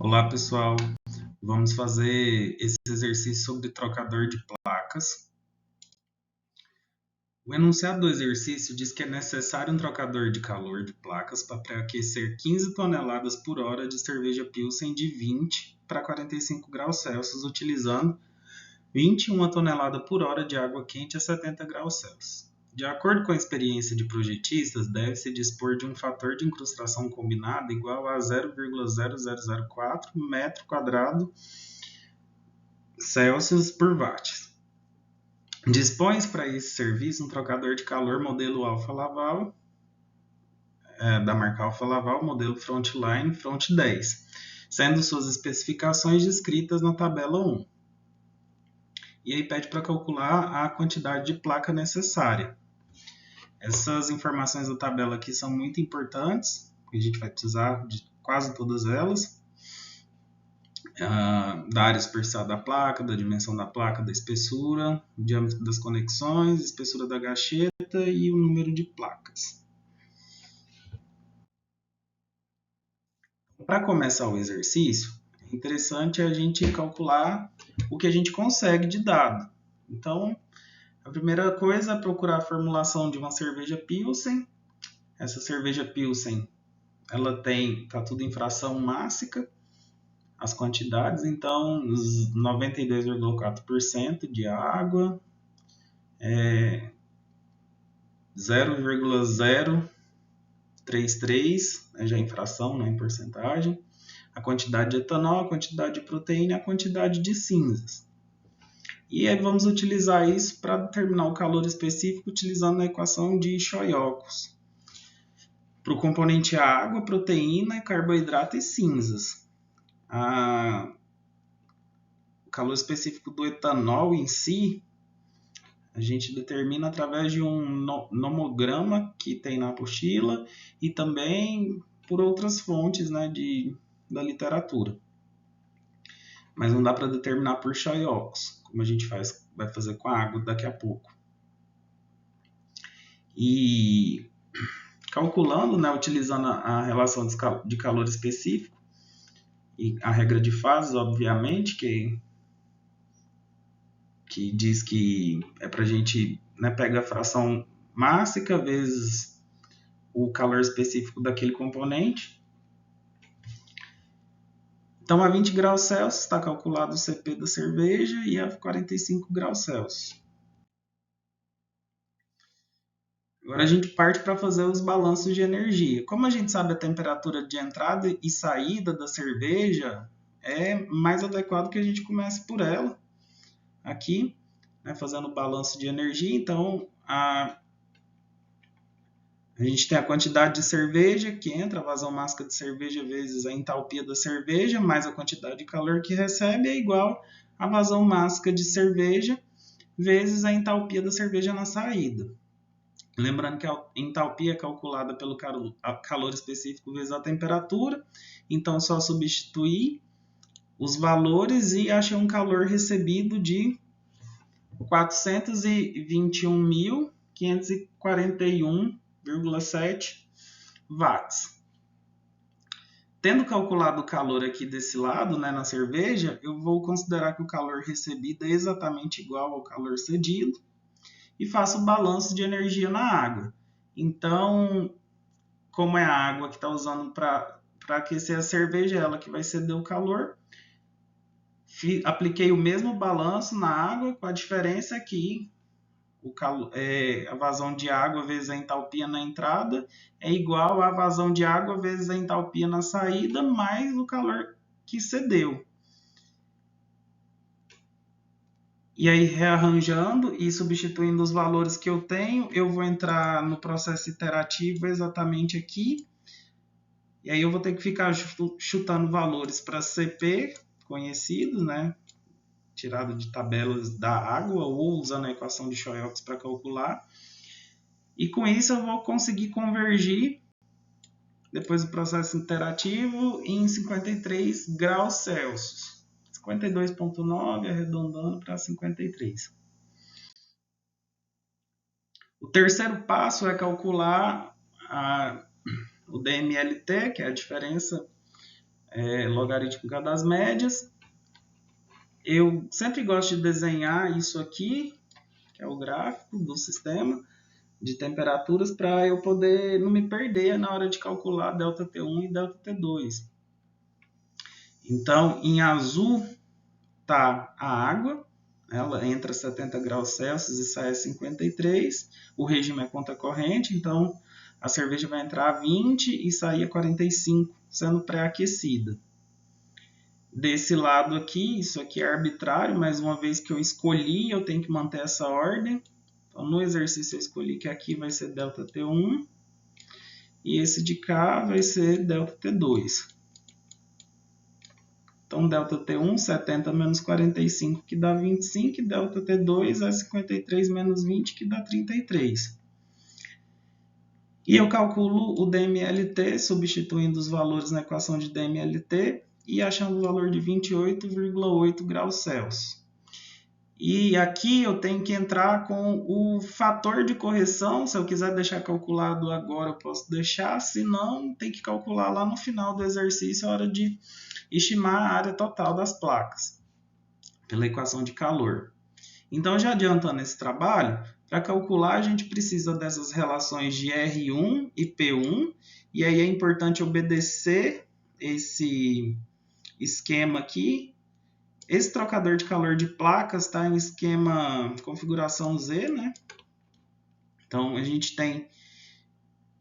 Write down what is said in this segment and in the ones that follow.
Olá, pessoal. Vamos fazer esse exercício sobre trocador de placas. O enunciado do exercício diz que é necessário um trocador de calor de placas para pré-aquecer 15 toneladas por hora de cerveja Pilsen de 20 para 45 graus Celsius, utilizando 21 toneladas por hora de água quente a 70 graus Celsius. De acordo com a experiência de projetistas, deve-se dispor de um fator de incrustação combinado igual a 0,0004 metro quadrado Celsius por watt. Dispõe para esse serviço um trocador de calor modelo Alfa Laval, da marca Alfa Laval, modelo Frontline Front 10, sendo suas especificações descritas na tabela 1. E aí pede para calcular a quantidade de placa necessária. Essas informações da tabela aqui são muito importantes, a gente vai precisar de quase todas elas. Da área superficial da placa, da dimensão da placa, da espessura, o diâmetro das conexões, espessura da gacheta e o número de placas. Para começar o exercício, é interessante a gente calcular o que a gente consegue de dado. Então, a primeira coisa é procurar a formulação de uma cerveja Pilsen. Essa cerveja Pilsen, ela tá tudo em fração mássica, as quantidades, então 92,4% de água, 0,033, já em fração, em porcentagem, a quantidade de etanol, a quantidade de proteína e a quantidade de cinzas. E aí vamos utilizar isso para determinar o calor específico utilizando a equação de Choyokos. Para o componente água, proteína, carboidrato e cinzas. O calor específico do etanol em si, a gente determina através de um nomograma que tem na apostila e também por outras fontes da literatura. Mas não dá para determinar por Choyokos, como a gente vai fazer com a água daqui a pouco. E calculando, utilizando a relação de calor específico e a regra de fases, obviamente, que diz que é para a gente pegar a fração mássica vezes o calor específico daquele componente. Então, a 20 graus Celsius está calculado o CP da cerveja e a 45 graus Celsius. Agora a gente parte para fazer os balanços de energia. Como a gente sabe a temperatura de entrada e saída da cerveja, é mais adequado que a gente comece por ela aqui, fazendo o balanço de energia. Então, a gente tem a quantidade de cerveja que entra, a vazão máxima de cerveja vezes a entalpia da cerveja, mais a quantidade de calor que recebe é igual a vazão máxima de cerveja vezes a entalpia da cerveja na saída. Lembrando que a entalpia é calculada pelo calor específico vezes a temperatura, então só substituir os valores e achei um calor recebido de 421.541,7 watts. Tendo calculado o calor aqui desse lado, na cerveja, eu vou considerar que o calor recebido é exatamente igual ao calor cedido e faço o balanço de energia na água. Então, como é a água que está usando para aquecer a cerveja, ela que vai ceder o calor, apliquei o mesmo balanço na água, com a diferença que a vazão de água vezes a entalpia na entrada é igual à vazão de água vezes a entalpia na saída, mais o calor que cedeu. E aí, rearranjando e substituindo os valores que eu tenho, eu vou entrar no processo iterativo exatamente aqui. E aí eu vou ter que ficar chutando valores para CP conhecidos, tirado de tabelas da água ou usando a equação de Choyokos para calcular. E com isso eu vou conseguir convergir, depois do processo iterativo, em 53 graus Celsius. 52,9 arredondando para 53. O terceiro passo é calcular o DMLT, que é a diferença logarítmica das médias. Eu sempre gosto de desenhar isso aqui, que é o gráfico do sistema de temperaturas, para eu poder não me perder na hora de calcular ΔT1 e ΔT2. Então, em azul está a água, ela entra a 70 graus Celsius e sai a 53. O regime é conta corrente, então a cerveja vai entrar a 20 e sair a 45, sendo pré-aquecida. Desse lado aqui, isso aqui é arbitrário, mas uma vez que eu escolhi, eu tenho que manter essa ordem. Então, no exercício eu escolhi que aqui vai ser ΔT1 e esse de cá vai ser ΔT2. Então, ΔT1, 70 menos 45, que dá 25, e ΔT2 é 53 menos 20, que dá 33. E eu calculo o DMLT, substituindo os valores na equação de DMLT, e achando o valor de 28,8 graus Celsius. E aqui eu tenho que entrar com o fator de correção. Se eu quiser deixar calculado agora, eu posso deixar. Se não, tem que calcular lá no final do exercício, a hora de estimar a área total das placas, pela equação de calor. Então, já adiantando esse trabalho, para calcular a gente precisa dessas relações de R1 e P1, e aí é importante obedecer esse esquema aqui. Esse trocador de calor de placas está em esquema configuração Z, né? Então, a gente tem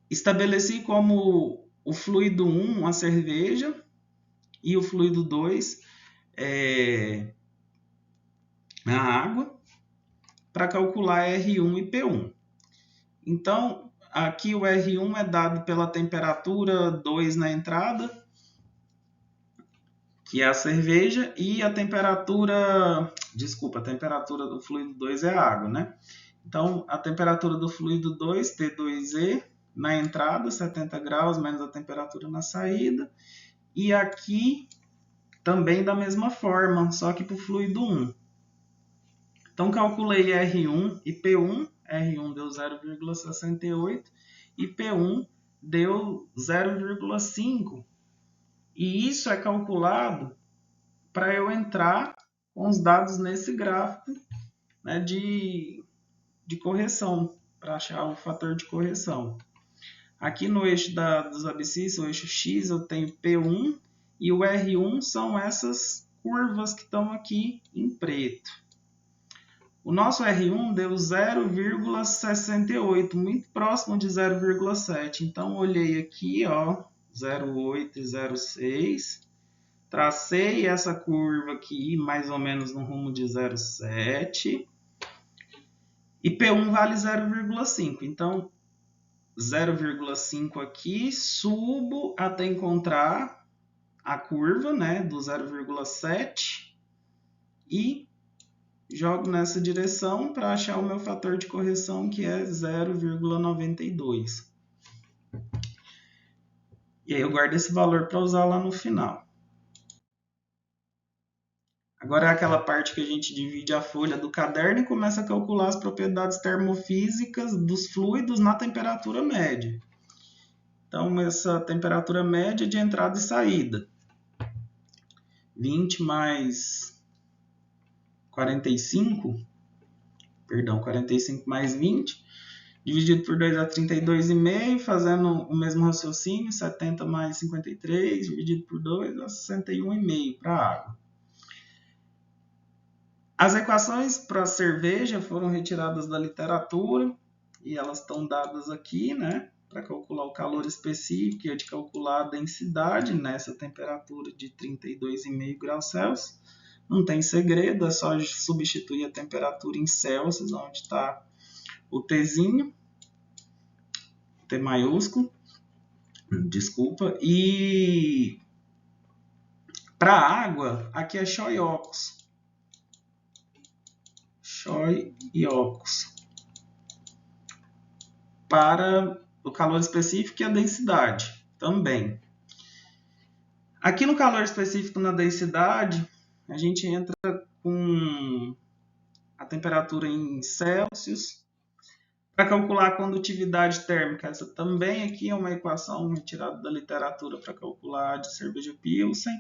estabeleci como o fluido 1 a cerveja e o fluido 2 a água, para calcular R1 e P1. Então, aqui o R1 é dado pela temperatura 2 na entrada, que é a cerveja, e a temperatura do fluido 2 é a água, né? Então, a temperatura do fluido 2, T2E, na entrada, 70 graus, menos a temperatura na saída. E aqui, também da mesma forma, só que para o fluido 1. Então, calculei R1 e P1. R1 deu 0,68 e P1 deu 0,5. E isso é calculado para eu entrar com os dados nesse gráfico, né, de correção, para achar o fator de correção. Aqui no eixo dos abscissas, o eixo X, eu tenho P1 e o R1 são essas curvas que estão aqui em preto. O nosso R1 deu 0,68, muito próximo de 0,7. Então, olhei aqui, ó, 0,8 e 0,6. Tracei essa curva aqui, mais ou menos no rumo de 0,7. E P1 vale 0,5. Então, 0,5 aqui, subo até encontrar a curva, né, do 0,7 e jogo nessa direção para achar o meu fator de correção, que é 0,92. E aí eu guardo esse valor para usar lá no final. Agora é aquela parte que a gente divide a folha do caderno e começa a calcular as propriedades termofísicas dos fluidos na temperatura média. Então, essa temperatura média de entrada e saída. 20 mais 45 mais 20, dividido por 2 dá 32,5, fazendo o mesmo raciocínio, 70 mais 53, dividido por 2 dá 61,5 para a água. As equações para a cerveja foram retiradas da literatura e elas estão dadas aqui, né, para calcular o calor específico e de calcular a densidade nessa temperatura de 32,5 graus Celsius. Não tem segredo, é só substituir a temperatura em Celsius, onde está o Tzinho, T maiúsculo, desculpa. E para a água, aqui é Choi-Ox. Choi-Ox. Para o calor específico e a densidade também. Aqui no calor específico na densidade, a gente entra com a temperatura em Celsius Para calcular a condutividade térmica, essa também aqui é uma equação retirada da literatura para calcular de cerveja Pilsen.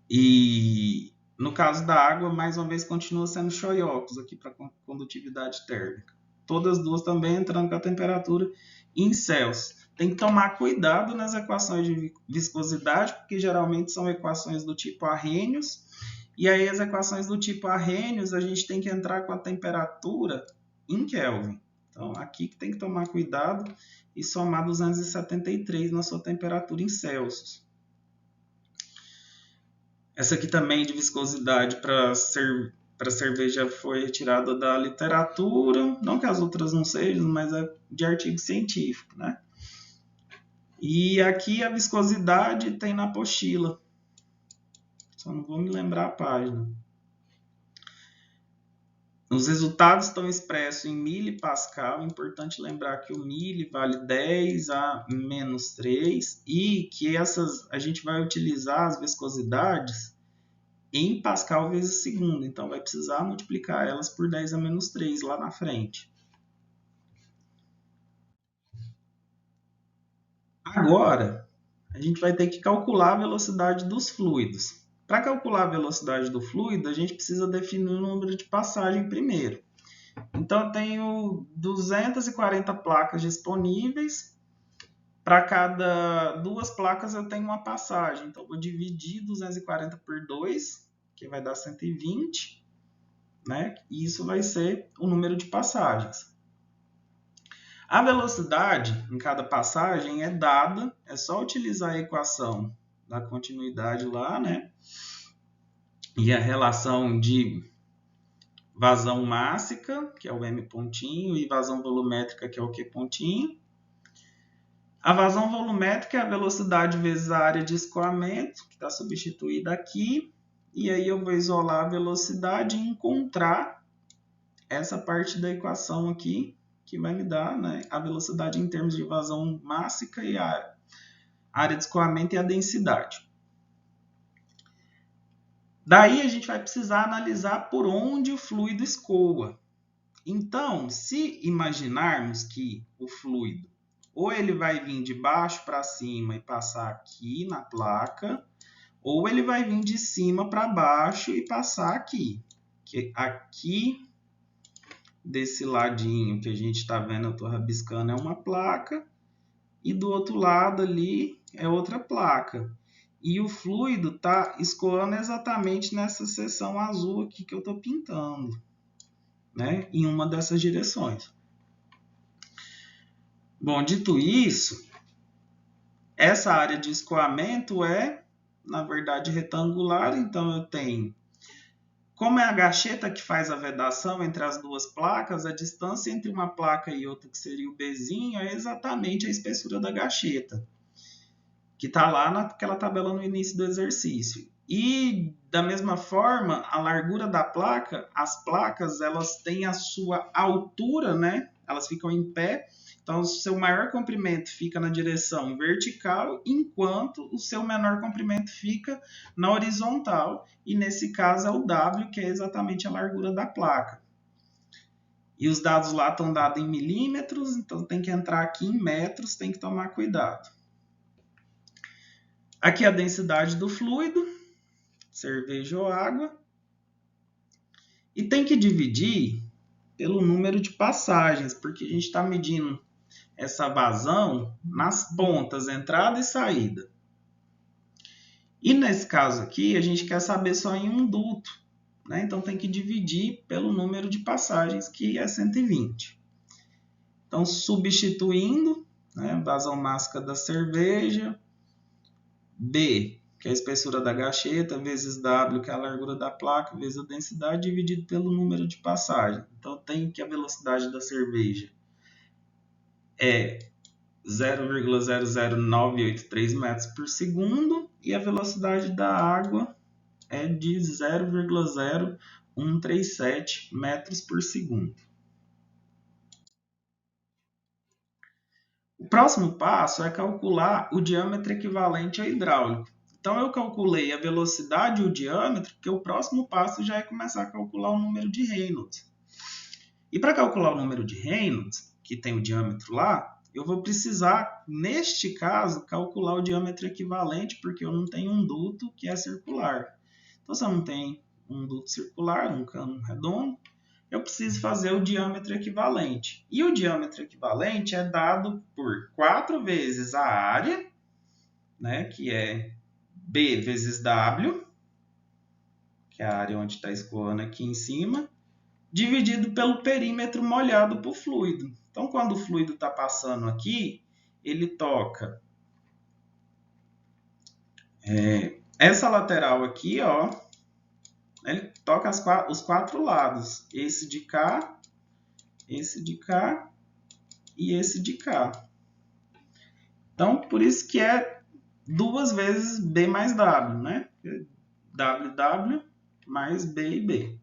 E no caso da água, mais uma vez, continua sendo Choiocos aqui para condutividade térmica. Todas as duas também entrando com a temperatura em Celsius. Tem que tomar cuidado nas equações de viscosidade, porque geralmente são equações do tipo Arrhenius. E aí as equações do tipo Arrhenius, a gente tem que entrar com a temperatura em Kelvin. Então, aqui que tem que tomar cuidado e somar 273 na sua temperatura em Celsius. Essa aqui também de viscosidade para cerveja foi retirada da literatura. Não que as outras não sejam, mas é de artigo científico, né? E aqui a viscosidade tem na apostila. Só não vou me lembrar a página. Os resultados estão expressos em milipascal. É importante lembrar que o mili vale 10 a menos 3 e que a gente vai utilizar as viscosidades em Pascal vezes segundo. Então, vai precisar multiplicar elas por 10 a menos 3 lá na frente. Agora, a gente vai ter que calcular a velocidade dos fluidos. Para calcular a velocidade do fluido, a gente precisa definir o número de passagem primeiro. Então, eu tenho 240 placas disponíveis. Para cada duas placas, eu tenho uma passagem. Então, eu vou dividir 240 por 2, que vai dar 120, né? E isso vai ser o número de passagens. A velocidade em cada passagem é dada, é só utilizar a equação da continuidade lá, né? E a relação de vazão mássica, que é o M pontinho, e vazão volumétrica, que é o Q pontinho. A vazão volumétrica é a velocidade vezes a área de escoamento, que está substituída aqui. E aí eu vou isolar a velocidade e encontrar essa parte da equação aqui, que vai me dar, né, a velocidade em termos de vazão mássica e a área de escoamento e a densidade. Daí a gente vai precisar analisar por onde o fluido escoa. Então, se imaginarmos que o fluido ou ele vai vir de baixo para cima e passar aqui na placa, ou ele vai vir de cima para baixo e passar aqui. Que aqui, desse ladinho que a gente está vendo, eu estou rabiscando, é uma placa, e do outro lado ali é outra placa. E o fluido está escoando exatamente nessa seção azul aqui que eu estou pintando, né? Em uma dessas direções. Bom, dito isso, essa área de escoamento é, na verdade, retangular, então eu tenho, como é a gacheta que faz a vedação entre as duas placas, a distância entre uma placa e outra, que seria o Bzinho, é exatamente a espessura da gacheta, que está lá naquela tabela no início do exercício. E, da mesma forma, a largura da placa, as placas, elas têm a sua altura, né? Elas ficam em pé. Então, o seu maior comprimento fica na direção vertical, enquanto o seu menor comprimento fica na horizontal. E, nesse caso, é o W, que é exatamente a largura da placa. E os dados lá estão dados em milímetros, então tem que entrar aqui em metros, tem que tomar cuidado. Aqui a densidade do fluido, cerveja ou água. E tem que dividir pelo número de passagens, porque a gente está medindo essa vazão nas pontas, entrada e saída. E nesse caso aqui, a gente quer saber só em um duto, né? Então tem que dividir pelo número de passagens, que é 120. Então, substituindo, né, vazão mássica da cerveja, B, que é a espessura da gacheta, vezes W, que é a largura da placa, vezes a densidade, dividido pelo número de passagens. Então, tem que a velocidade da cerveja é 0,00983 metros por segundo e a velocidade da água é de 0,0137 metros por segundo. O próximo passo é calcular o diâmetro equivalente ao hidráulico. Então, eu calculei a velocidade e o diâmetro, porque o próximo passo já é começar a calcular o número de Reynolds. E para calcular o número de Reynolds, que tem o diâmetro lá, eu vou precisar, neste caso, calcular o diâmetro equivalente, porque eu não tenho um duto que é circular. Então, se eu não tenho um duto circular, um cano redondo, eu preciso fazer o diâmetro equivalente. E o diâmetro equivalente é dado por 4 vezes a área, né, que é B vezes W, que é a área onde está escoando aqui em cima, dividido pelo perímetro molhado por fluido. Então, quando o fluido está passando aqui, ele toca essa lateral aqui, ó, ele toca os 4 lados, esse de cá e esse de cá. Então, por isso que é 2 vezes B mais W, né? WW mais B e B.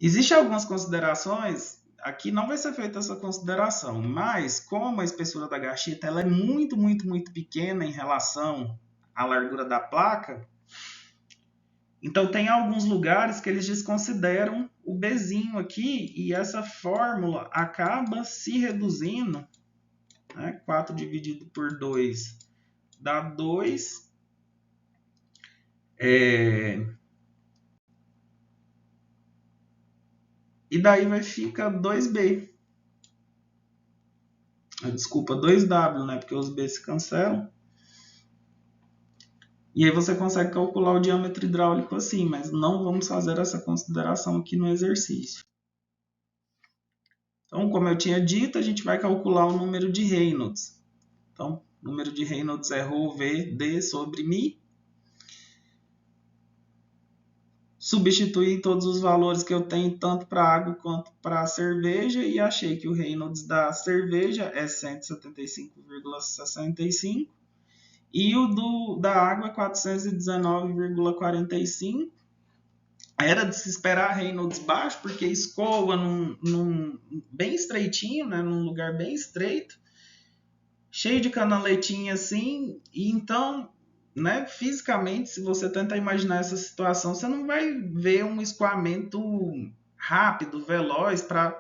Existem algumas considerações, aqui não vai ser feita essa consideração, mas como a espessura da gacheta ela é muito pequena em relação à largura da placa, então tem alguns lugares que eles desconsideram o Bzinho aqui e essa fórmula acaba se reduzindo, né? 4 dividido por 2 dá 2. E daí vai ficar 2B. Desculpa, 2W, né? Porque os B se cancelam. E aí você consegue calcular o diâmetro hidráulico assim, mas não vamos fazer essa consideração aqui no exercício. Então, como eu tinha dito, a gente vai calcular o número de Reynolds. Então, o número de Reynolds é ρVd sobre μ. Substituí todos os valores que eu tenho, tanto para água quanto para a cerveja, e achei que o Reynolds da cerveja é 175,65 e o da água é 419,45. Era de se esperar Reynolds baixo, porque escoa bem estreitinho, né, num lugar bem estreito, cheio de canaletinha assim, e então, né, fisicamente, se você tentar imaginar essa situação, você não vai ver um escoamento rápido, veloz, para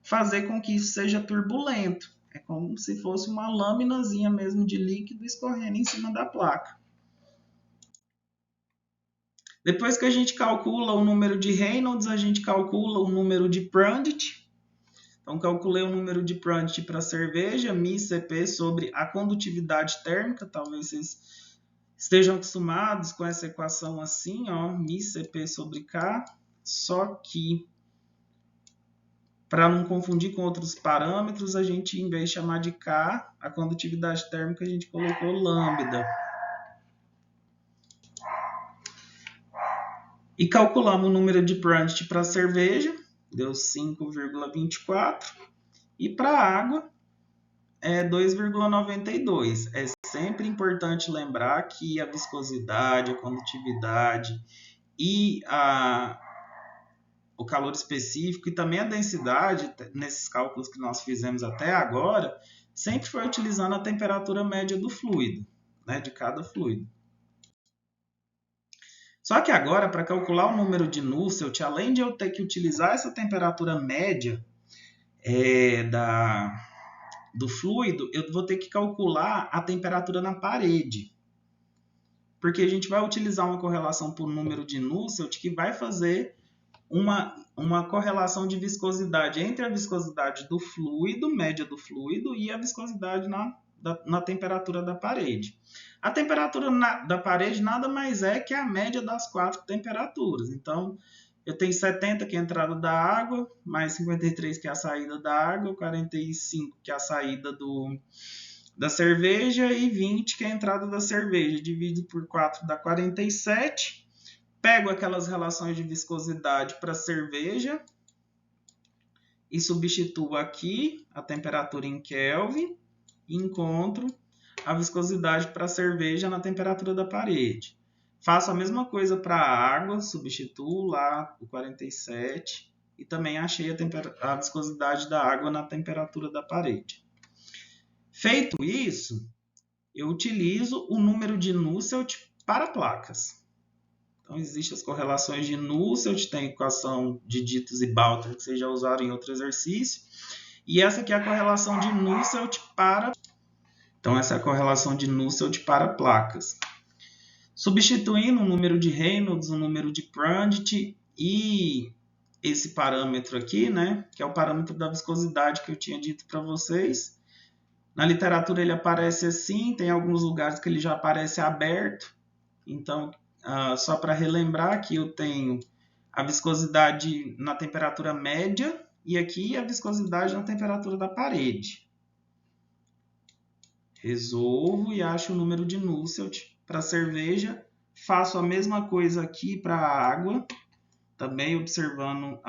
fazer com que isso seja turbulento. É como se fosse uma lâminazinha mesmo de líquido escorrendo em cima da placa. Depois que a gente calcula o número de Reynolds, a gente calcula o número de Prandtl. Então, calculei o número de Prandtl para a cerveja, μCp sobre a condutividade térmica. Talvez vocês estejam acostumados com essa equação assim, ó, μCp sobre K. Só que, para não confundir com outros parâmetros, a gente, em vez de chamar de K, a condutividade térmica, a gente colocou lambda. E calculamos o número de Prandtl para a cerveja, deu 5,24. E para a água, é 2,92. É sempre importante lembrar que a viscosidade, a condutividade e o calor específico e também a densidade, nesses cálculos que nós fizemos até agora, sempre foi utilizando a temperatura média do fluido, né, de cada fluido. Só que agora, para calcular o número de Nusselt, além de eu ter que utilizar essa temperatura média do fluido, eu vou ter que calcular a temperatura na parede. Porque a gente vai utilizar uma correlação por número de Nusselt que vai fazer uma correlação de viscosidade entre a viscosidade do fluido, média do fluido, e a viscosidade na temperatura da parede. A temperatura da parede nada mais é que a média das 4 temperaturas. Então, eu tenho 70, que é a entrada da água, mais 53, que é a saída da água, 45, que é a saída da cerveja, e 20, que é a entrada da cerveja. Dividido por 4 dá 47. Pego aquelas relações de viscosidade para a cerveja e substituo aqui a temperatura em Kelvin e encontro a viscosidade para a cerveja na temperatura da parede. Faço a mesma coisa para a água, substituo lá o 47 e também achei a viscosidade da água na temperatura da parede. Feito isso, eu utilizo o número de Nusselt para placas. Então, existem as correlações de Nusselt, tem a equação de Dietz e Balter, que vocês já usaram em outro exercício. E essa aqui é a correlação de Nusselt para... Então, essa é a correlação de Nusselt para placas. Substituindo o número de Reynolds, o número de Prandtl e esse parâmetro aqui, né, que é o parâmetro da viscosidade que eu tinha dito para vocês. Na literatura ele aparece assim, tem alguns lugares que ele já aparece aberto. Então, só para relembrar que eu tenho a viscosidade na temperatura média e aqui a viscosidade na temperatura da parede. Resolvo e acho o número de Nusselt para a cerveja. Faço a mesma coisa aqui para a água, também observando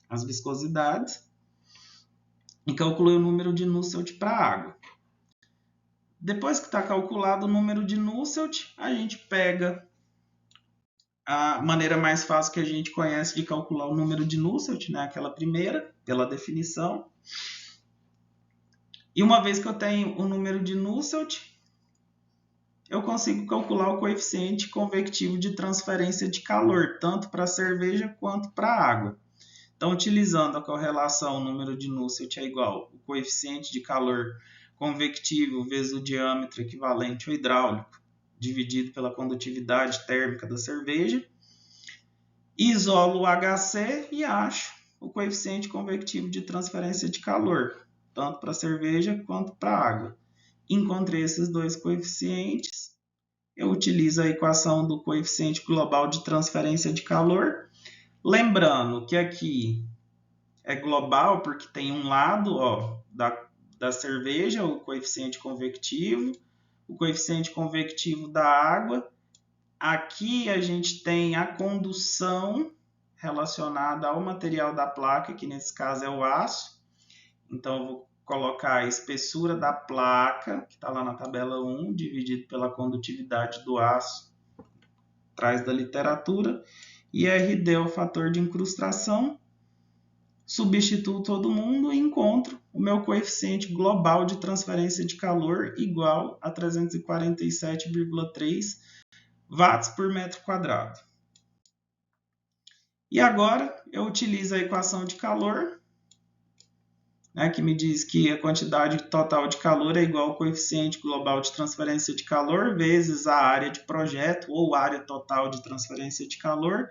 as viscosidades. E calculei o número de Nusselt para a água. Depois que está calculado o número de Nusselt, a gente pega a maneira mais fácil que a gente conhece de calcular o número de Nusselt, né? Aquela primeira, pela definição. E uma vez que eu tenho o número de Nusselt, eu consigo calcular o coeficiente convectivo de transferência de calor, tanto para a cerveja quanto para a água. Então, utilizando a correlação número de Nusselt é igual ao coeficiente de calor convectivo vezes o diâmetro equivalente ao hidráulico, dividido pela condutividade térmica da cerveja. Isolo o HC e acho o coeficiente convectivo de transferência de calor, tanto para a cerveja quanto para a água. Encontrei esses dois coeficientes. Eu utilizo a equação do coeficiente global de transferência de calor. Lembrando que aqui é global porque tem um lado da cerveja, o coeficiente convectivo da água. Aqui a gente tem a condução relacionada ao material da placa, que nesse caso é o aço. Então, eu vou colocar a espessura da placa, que está lá na tabela 1, dividido pela condutividade do aço, atrás da literatura. E RD é o fator de incrustação. Substituo todo mundo e encontro o meu coeficiente global de transferência de calor igual a 347,3 watts por metro quadrado. E agora eu utilizo a equação de calor, né, que me diz que a quantidade total de calor é igual ao coeficiente global de transferência de calor vezes a área de projeto ou área total de transferência de calor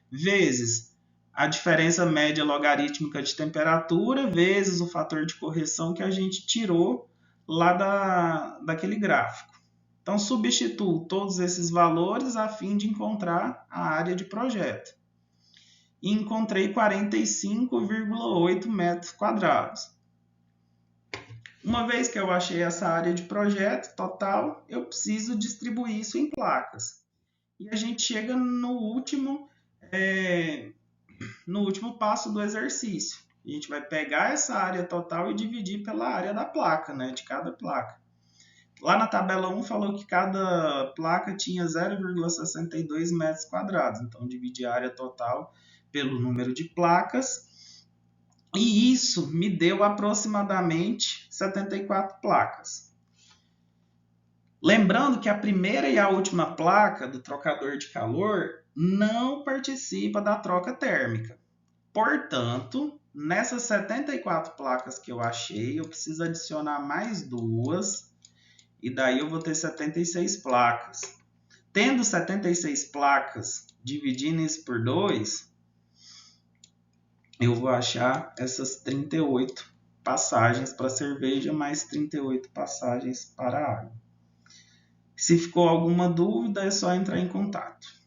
vezes a diferença média logarítmica de temperatura vezes o fator de correção que a gente tirou lá daquele gráfico. Então, substituo todos esses valores a fim de encontrar a área de projeto. E encontrei 45,8 metros quadrados. Uma vez que eu achei essa área de projeto total, eu preciso distribuir isso em placas. E a gente chega no último passo do exercício. A gente vai pegar essa área total e dividir pela área da placa, né, de cada placa. Lá na tabela 1 falou que cada placa tinha 0,62 metros quadrados. Então, dividi a área total pelo número de placas. E isso me deu aproximadamente 74 placas. Lembrando que a primeira e a última placa do trocador de calor não participa da troca térmica. Portanto, nessas 74 placas que eu achei, eu preciso adicionar mais duas. E daí eu vou ter 76 placas. Tendo 76 placas, dividindo isso por 2, eu vou achar essas 38 passagens para cerveja, mais 38 passagens para água. Se ficou alguma dúvida, é só entrar em contato.